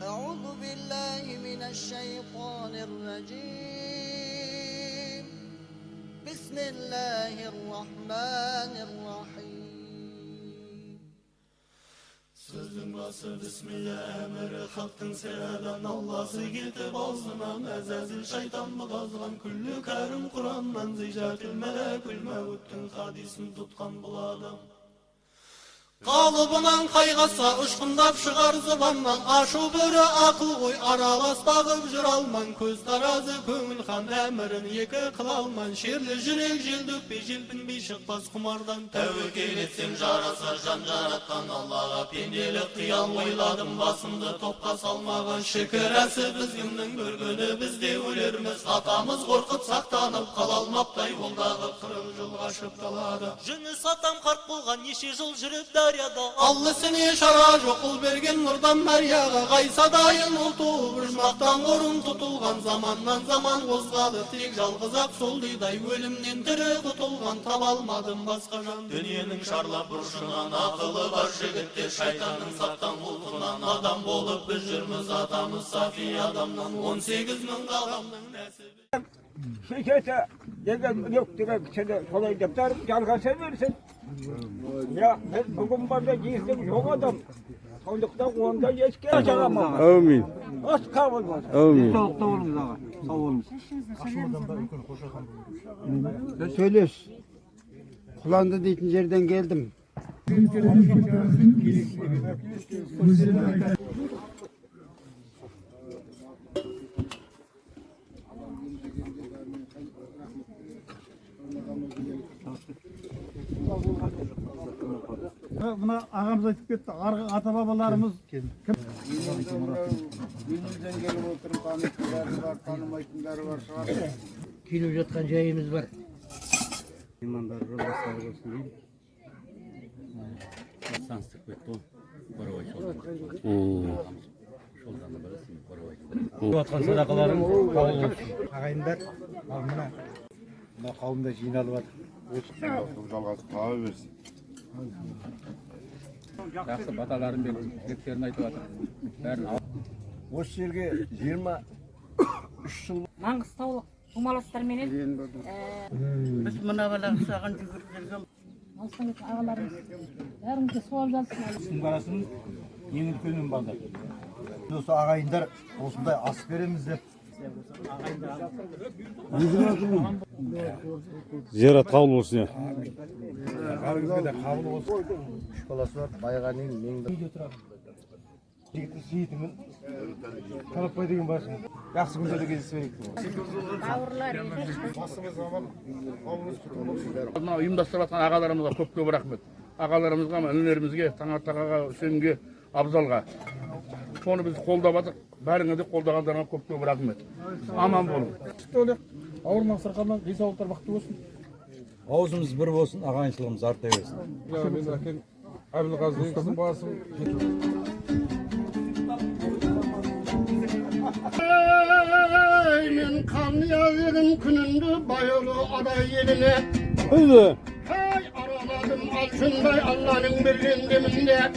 أعوذ بالله من الشيطان الرجيم بسم الله الرحمن الرحيم Sözün bası Bismillah emri halkın seradan Allah'sı gitip ağzına mezazil şeytan bulazgan küllü kerim Kur'an'dan zicatil melekül mevüttün hadisini tutkan bu adam. Kalıbından kaygasa ışkındap çıkar zıvandan aşı börü akıl koy aralas bağıp jür alman köz tarazı köngül kan emirin yeki kıl alman şerli jürek jildük bir jilpin bir çıkmaz kumardan tevkil etsin jarasa can jaratkan Allah'a pendelik kıyal oyladım basımdı topka salmagan şekeresi bizgimnin bir günü bizde ölerimiz atamız korkup saktanıp kalalmaptay yoldağı 40 yıl kaşıp daladı jünü satam karp bulgan yeşil yıl jürüp Allısını şaraj okul bergen nurdan meryağa Gaysa dayın ultu bırşmaktan korun tutulgan Zamandan zaman kozgalı tek жалғызak solduyday Ölümden tiri tutulgan tabalmadım başka can Dünyenin şarla burşunan akıllı var jigitler Şeytanın saptan ultunan adam bolup biz jürmüz atamız safi adamdan 18 bin kalamның nesibi Şirkete yok demek seni kolay defter jalgasa versin. Ya ben bugün barda giysim yok adam. Sonuçta onda eski açamam. Amin. Az kalmaz. Amin. Sağlıkta olunuz ağa. Sağ olun. Ne söylüyorsun? Kulağında deyitin yerden geldim. Buna ağamız aytıp ketdi. Arғы ata babalarımız kim? Günümüzden gelip oturup tanıtımları var, tanımaytınları var. Kilip жатқан жайымыз бар. İmanlar rollaslar olsun değil mi? Сансыз кетті ғой. Боровой жолдан барасың, боровой. Жатқан садақаларың қабыл болсын. Ағайындар, ал мына қауымда жиналып жатыр. Жалғасы таба берсін. Жақсы баталарын беріп, тілектерін айтып жатыр. Бәрін ал. Осы жерге 23 жыл Маңғыстаулық тумаластар менен Біз мына балаға саған жүгіріп жүрген. алыстан кеткен ағаларымыз бәрімізге суалып жатсын. Сың барасын ең үлкенін балдар. Осы ағайындар осындай ас береміз деп. Зиярат қабыл болсын я. Бәрімізге де қабыл болсын. 3 balası var, bayğanın mengde. Жігітті сүйетімін. Талапбай деген барсын. Жақсы күндерде кездесіп Бауырлар Мына ұйымдастырып жатқан ағаларымызға көп рахмет. Ағаларымызға, інілерімізге, Таңатағаға, Үсенге, Абзалға. Соны біз қолдап жатыр. Бәріңе де қолдағандарыңа көп рахмет. Аман болың. ауырмақ сырқаман денсаулықтар бақытты болсын. Аузымыз бір болсын, ағайыншылығымыз арта берсін. Мен әкем Әбілғазы басым. Men kan yazırım günündü bayılı aday yerine Haydi. Hay araladım altınday Allah'ın birliğindeminde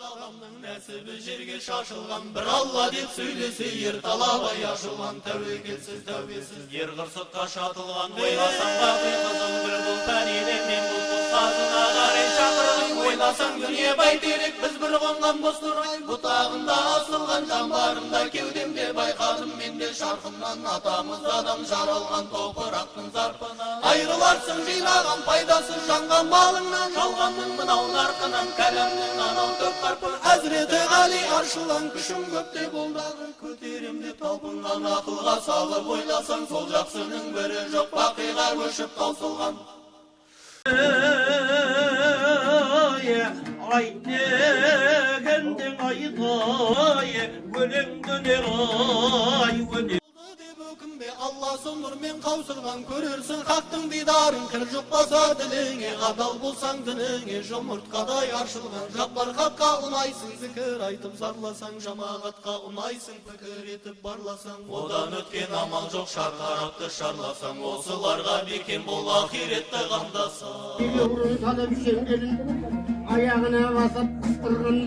Adamның nesibi жерге şaşılgan bir Allah dep söylese yer talabay yaşılgan tevekilsiz tövbesiz yer kırsıkka şatılgan oylasan bakı kızıl bir bul tanide men bul sazına qaray çakırgın oylasan dünya bayterek biz bir kongan bosturay butağında asılgan jambarımda kevdemde baykadım mende şarkımdan atamız adam jaralgan topıraktın zarpına ayrılarsın jinagan paydasız jangan malыңнан жалганның mınau narkınan kalemnin anau tök karpı Hazreti Ali arşılan küşüm gökte boldağı köterimde talpıngan akılga salıp oylasan sol jaksının biri жоқ bakıga köşüp tausılgan Ayt degenden aytay Ölüm döner ay ölüm Allah sondur men kavsırgan körürsün haktın didarın kır жұқпаса dilingе adal болсаң diningе жұмыртқадай аршылған жаппар хаққа ұнайсың зікір айтып зарласаң жамағатқа ұнайсың пікір етіп барласаң одан өткен амал жоқ шартарапты шарласаң осыларға бекем бол ақиретті қамдасаң Yavrum tanıp şengelin ayağına basıp kıstırgın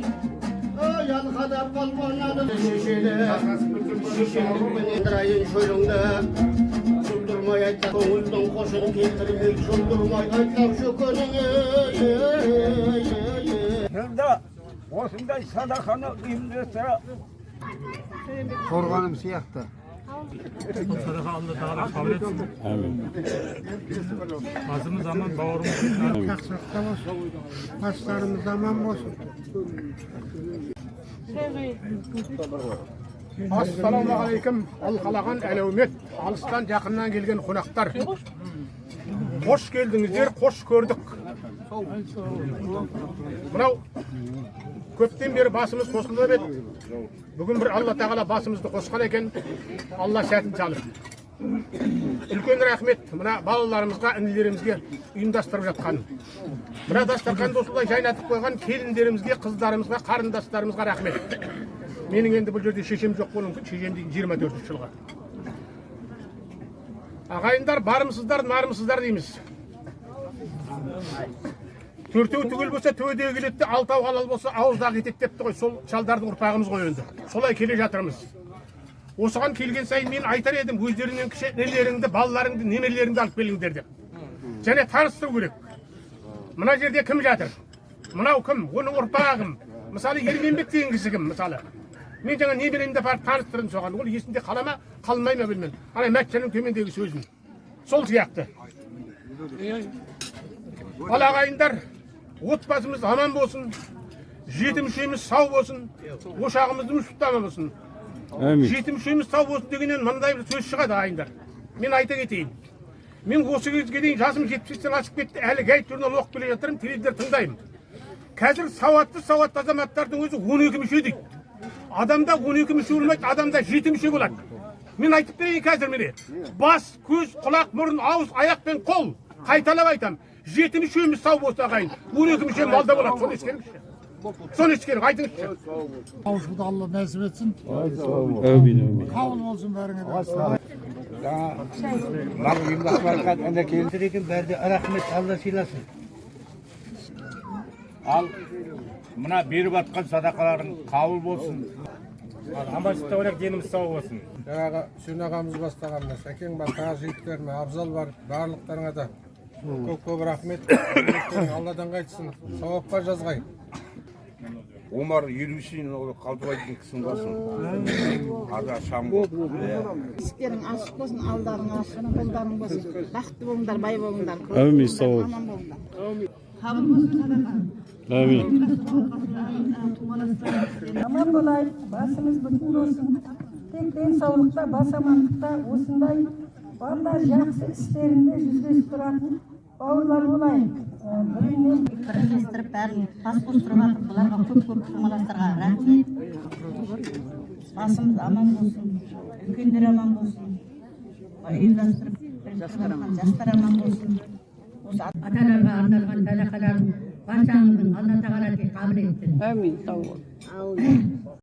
Yalkada balkonladı şişeli Şişeli şöylüğünde Şuldurmay ayta Koğuldun koşun getirmek Şuldurmay ayta şu könünü Şurada osunda sadakanı imdese Korganım siyahtı. Amin. Başlarımız aman olsun. Assalamu aleyküm. Alqalağan əlevmet. Alıstan yakından gelgen konaklar. Hoş geldinizler, hoş gördük. Mınau köpten beri basımız koşuldu bet. Bugün bir Allah Teala basımızды koşkan eken. Allah şertin çalır. Ülken rahmet mına balalarımızga, inilerimizge uyumdastırıp жатқан. Mına dastarkanda osulay jaynatıp koygan kelinlerimizge, kızlarımızga, karındaşlarımızga rahmet. Menin endi bu жерде шешем жоқ болуы мүмкін, шешем деген 24 жылға. Ағайындар барымсыздар, нарымсыздар дейміз. Төртеу түгел болса төбедегі келеді, алтау халал болса ауыздағы кетеді депті ғой, сол шалдардың ұрпағымыз ғой енді. Солай келе жатырмыз. Осыған келген сайын мен айтар едім, өздеріңнен кіші нелеріңді, балаларыңды, немелеріңді алып келіңдер деп. Және таныстыру керек. Мына жерде кім жатыр? Мынау кім? Оның ұрпағы кім? Мысалы Ерменбек деген кісі кім? Мысалы мен жаңа немеремді барып таныстырдым соған. Ол есінде қала ма, қалмай ма білмеймін. Ана Мәкшенің төмендегі сөзін. Сол сияқты. Ал ағайындар, отбасымыз аман болсын, жеті мүшеміз сау болсын, ошағымыздың ұшықтама болсын. Жеті мүшеміз сау болсын дегеннен мындай бір сөз шығады ағайындар. Мен айта кетейін. Мен осы кезге дейін жасым 70-тен асып кетті, әлі гайд журнал оқып келе жатырмын, телевизор тыңдаймын. Қазір сауатты азаматтардың өзі 12 мүше дейді. Адамда 12 мүше болмайды, адамда 7 мүше болады. Мен айтып берейін қазір міне. Бас, көз, құлақ, мұрын, ауыз, аяқ пен қол. Қайталап айтам. 7 мүшеміз сау болса ағайын. 12 мүше малда болады. Соны ескеріңізші. Соны ескерің, айтыңызшы. Қауышуды Алла нәсіп етсін. Amin. Қабыл болсын бәріңе. Бak ұйымдастырыларға әнде келтіреген бәрде рахмет, Алла сыйласын. Al mına berip atkan sadakaların kabul bolsun. Аманшылықта ойлап деніміз сау болсын. Жаңағы Сүн ағамыз бастағанына, Сәкен бар, тағы жігіттеріме, Абзал бар, барлықтарыңа да көп рахмет. Алладан қайтсын, сауапқа жазғай. Omar yürüyüşün kaldıraydın kısım olsun. Ada şam olsun. Есіктерің ашық болсын, алдарың ашық, қолдарың болсын. Бақытты болыңдар, бай болыңдар. Amin, sağ ol. Аман болыңдар. Қабыл болсын садақа. Amin. Аман болайық, басымыз бүтін болсын. Тек денсаулықта, бас амандықта осындай барлар жақсы істерінде жүздесіп тұратын бауырлар болайық. Бірлестіріп бәрін бас қостырып жатыр. Бұларға көп жұмаластарға рахмет. Басымыз аман болсын, үлкендер аман болсын. Ұйымдастырып жастар аман болсын. Аталарға арналған садақаларын баршаңыздың Алла Тағала қабыл етсін. Амин.